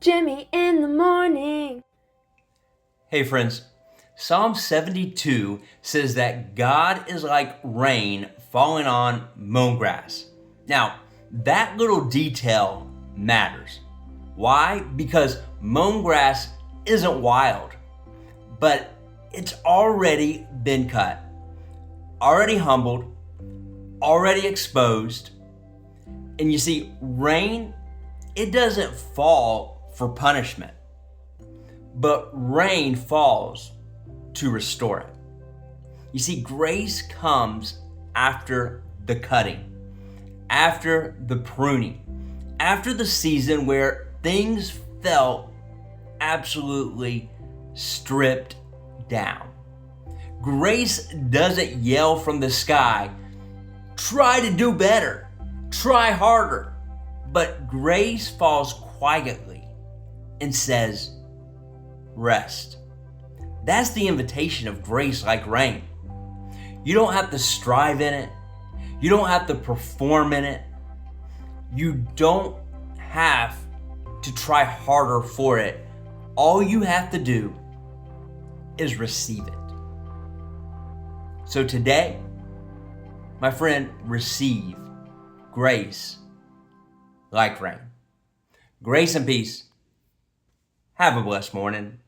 Jimmy in the morning. Hey friends, Psalm 72 says that God is like rain falling on mown grass. Now, that little detail matters. Why? Because mown grass isn't wild, but it's already been cut, already humbled, already exposed. And you see, rain, it doesn't fall for punishment, but rain falls to restore it. You see, grace comes after the cutting, after the pruning, after the season where things felt absolutely stripped down. Grace doesn't yell from the sky, try to do better, try harder. But grace falls quietly and says, rest. That's the invitation of grace like rain. You don't have to strive in it. You don't have to perform in it. You don't have to try harder for it. All you have to do is receive it. So today, my friend, receive grace like rain. Grace and peace. Have a blessed morning.